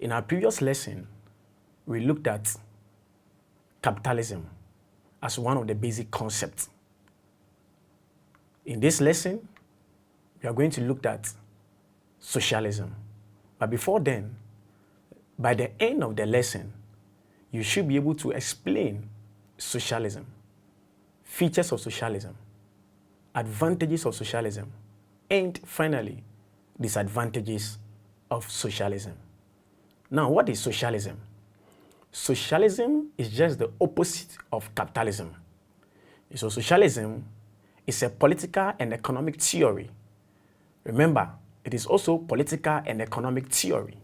In our previous lesson, we looked at capitalism as one of the basic concepts. In this lesson, we are going to look at socialism. But before then, by the end of the lesson, you should be able to explain socialism, features of socialism, advantages of socialism, and finally, disadvantages of socialism. Now, what is socialism? Socialism is just the opposite of capitalism. So socialism is a political and economic theory. Remember, it is also political and economic theory.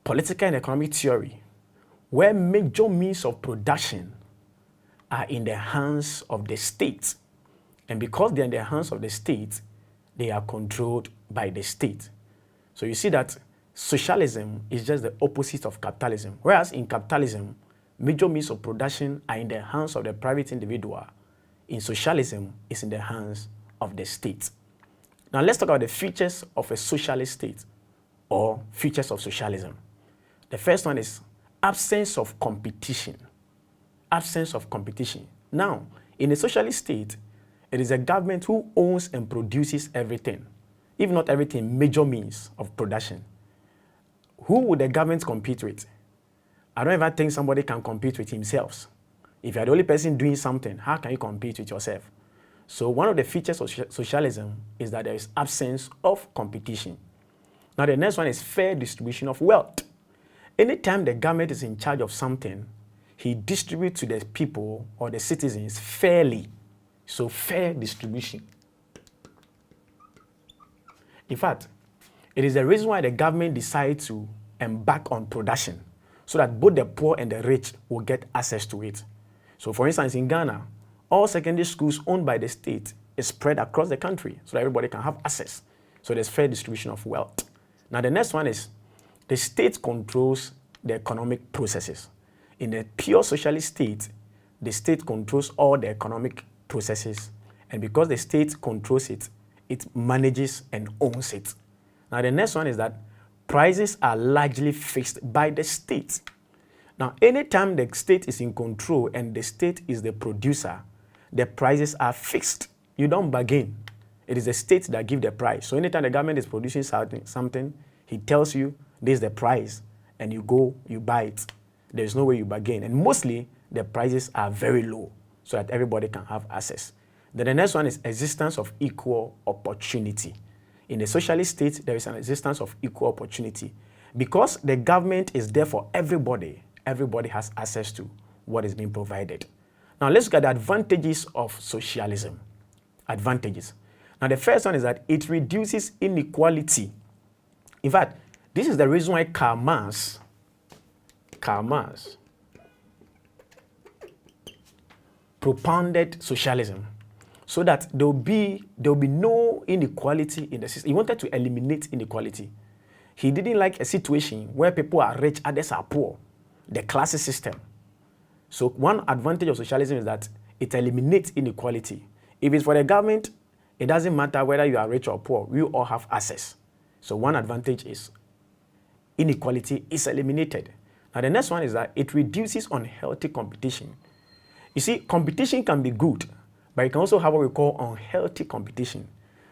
Political and economic theory, where major means of production are in the hands of the state. And because they're in the hands of the state, they are controlled by the state. So you see that socialism is just the opposite of capitalism. Whereas in capitalism, major means of production are in the hands of the private individual. In socialism, it's in the hands of the state. Now let's talk about the features of a socialist state or features of socialism. The first one is absence of competition. Absence of competition. Now, in a socialist state, it is a government who owns and produces everything. If not everything, major means of production. Who would the government compete with? I don't ever think somebody can compete with himself. If you're the only person doing something, how can you compete with yourself? So one of the features of socialism is that there is absence of competition. Now the next one is fair distribution of wealth. Anytime the government is in charge of something, he distributes to the people or the citizens fairly. So fair distribution. In fact, it is the reason why the government decides to embark on production so that both the poor and the rich will get access to it. So for instance, in Ghana, all secondary schools owned by the state is spread across the country so that everybody can have access. So there's fair distribution of wealth. Now the next one is the state controls the economic processes. In a pure socialist state, the state controls all the economic processes. And because the state controls it, it manages and owns it. Now, the next one is that prices are largely fixed by the state. Now, anytime the state is in control and the state is the producer, the prices are fixed. You don't bargain. It is the state that gives the price. So anytime the government is producing something, he tells you this is the price, and you go, you buy it. There's no way you bargain. And mostly, the prices are very low so that everybody can have access. Then the next one is existence of equal opportunity. In a socialist state, there is an existence of equal opportunity. Because the government is there for everybody, everybody has access to what is being provided. Now, let's look at the advantages of socialism. Advantages. Now, the first one is that it reduces inequality. In fact, this is the reason why Karl Marx propounded socialism, so that there will be no inequality in the system. He wanted to eliminate inequality. He didn't like a situation where people are rich, others are poor, the class system. So one advantage of socialism is that it eliminates inequality. If it's for the government, it doesn't matter whether you are rich or poor, we all have access. So one advantage is inequality is eliminated. Now the next one is that it reduces unhealthy competition. You see, competition can be good, but it can also have what we call unhealthy competition.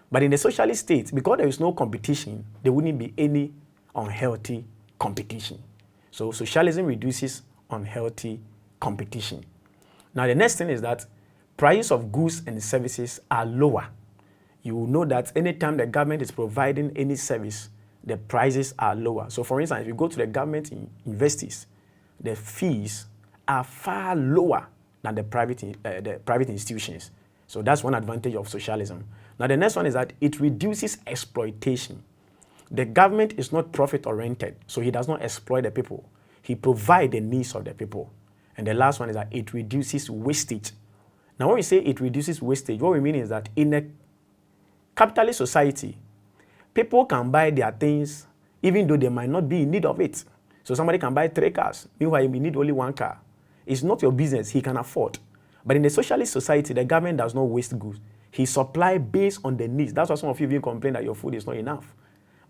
But in the socialist state, because there is no competition, there wouldn't be any unhealthy competition. So socialism reduces unhealthy competition. Now the next thing is that prices of goods and services are lower. You will know that anytime the government is providing any service, the prices are lower. So for instance, if you go to the government universities, the fees are far lower than the private institutions. So that's one advantage of socialism. Now the next one is that it reduces exploitation. The government is not profit-oriented, so he does not exploit the people. He provides the needs of the people. And the last one is that it reduces wastage. Now when we say it reduces wastage, what we mean is that in a capitalist society, people can buy their things even though they might not be in need of it. So somebody can buy 3 cars, meanwhile you need only 1 car. It's not your business. He can afford. But in the socialist society, the government does not waste goods. He supply based on the needs. That's why some of you even complain that your food is not enough.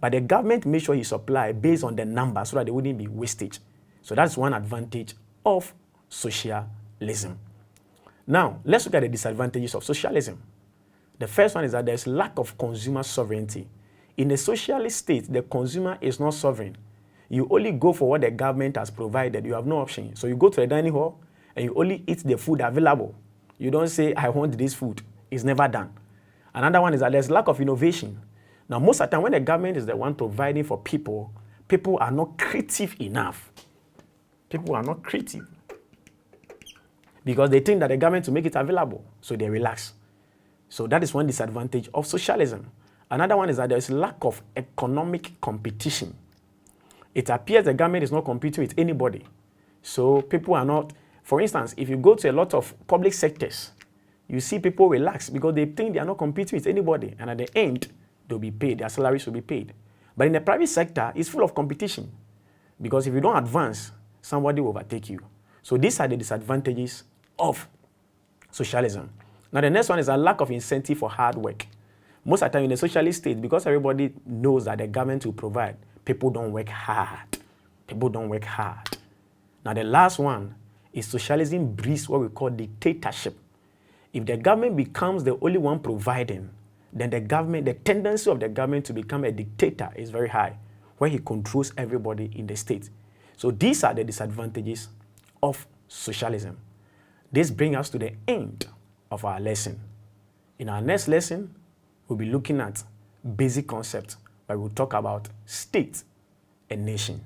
But the government makes sure he supply based on the number so that there wouldn't be wastage. So that's one advantage of socialism. Now, let's look at the disadvantages of socialism. The first one is that there's lack of consumer sovereignty. In a socialist state, the consumer is not sovereign. You only go for what the government has provided. You have no option. So you go to the dining hall and you only eat the food available. You don't say, I want this food. It's never done. Another one is that there's lack of innovation. Now, most of the time when the government is the one providing for people, people are not creative enough. People are not creative because they think that the government will make it available, so they relax. So that is one disadvantage of socialism. Another one is that there's lack of economic competition. It appears the government is not competing with anybody. So people are not, for instance, if you go to a lot of public sectors, you see people relax because they think they are not competing with anybody. And at the end, they'll be paid, their salaries will be paid. But in the private sector, it's full of competition because if you don't advance, somebody will overtake you. So these are the disadvantages of socialism. Now the next one is a lack of incentive for hard work. Most of the time in a socialist state, because everybody knows that the government will provide, people don't work hard. People don't work hard. Now the last one is socialism breeds what we call dictatorship. If the government becomes the only one providing, then the tendency of the government to become a dictator is very high, where he controls everybody in the state. So these are the disadvantages of socialism. This brings us to the end of our lesson. In our next lesson, we'll be looking at basic concepts, but we'll talk about state and nation.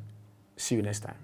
See you next time.